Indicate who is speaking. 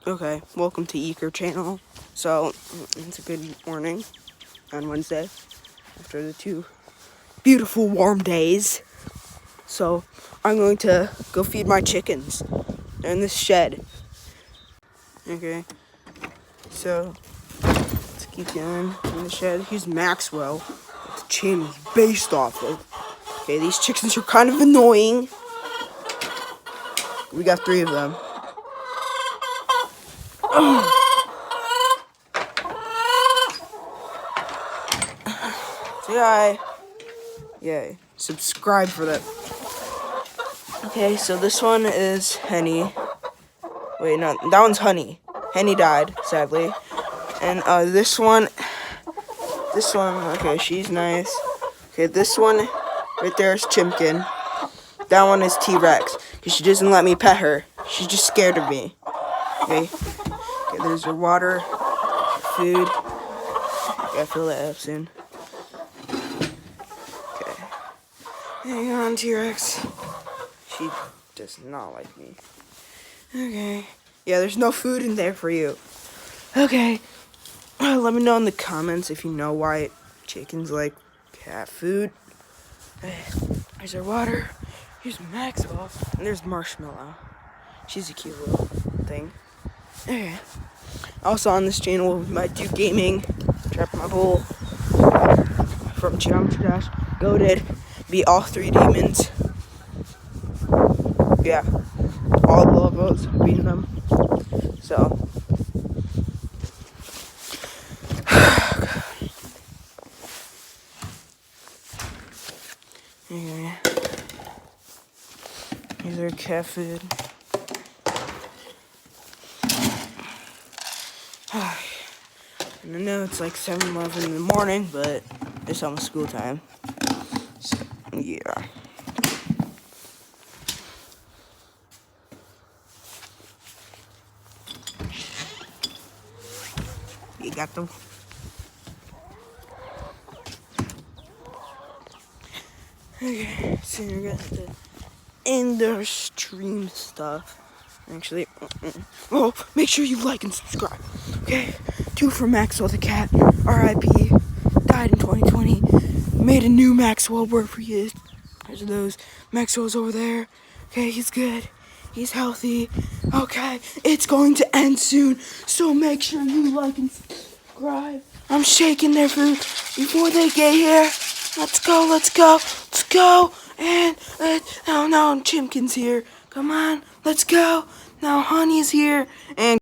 Speaker 1: Okay, welcome to Eker channel. So, it's a good morning on Wednesday after the 2 beautiful warm days. So, I'm going to go feed my chickens. They're in this shed. Okay, so let's keep going in the shed. Here's Maxwell, that the channel is based off of. Okay, these chickens are kind of annoying. We got 3 of them. Say hi. Yay. Subscribe for that. Okay, so this one is Henny. Wait, no, that one's Honey. Henny died, sadly. And this one, okay, she's nice. Okay, this one right there is Chimkin. That one is T-Rex, because she doesn't let me pet her. She's just scared of me. Okay, there's her water, food. Gotta fill that up soon. Okay, hang on, T-Rex. She does not like me. Okay, yeah, there's no food in there for you. Okay, let me know in the comments if you know why chickens like cat food. There's our water. Here's Maxwell. And there's Marshmallow. She's a cute little thing. Okay. Also on this channel, we might do gaming. Trap My Bull. From Geometry Dash. Goated. Beat all 3 demons. Yeah. All the logos. Beating them. So. Okay. Here's our cat food. And I know it's like 7:11 in the morning, but it's almost school time. So, yeah. You got them. Okay, so we're gonna have to end our stream stuff. Actually, oh, make sure you like and subscribe. Okay, 2 for Maxwell the cat, R.I.P. Died in 2020. Made a new Maxwell work for you. There's those. Maxwell's over there. Okay, he's good. He's healthy. Okay, it's going to end soon, so make sure you like and subscribe. I'm shaking their food before they get here. Let's go, let's go, let's go. And now Chimkin's here. Come on, let's go. Now Honey's here. And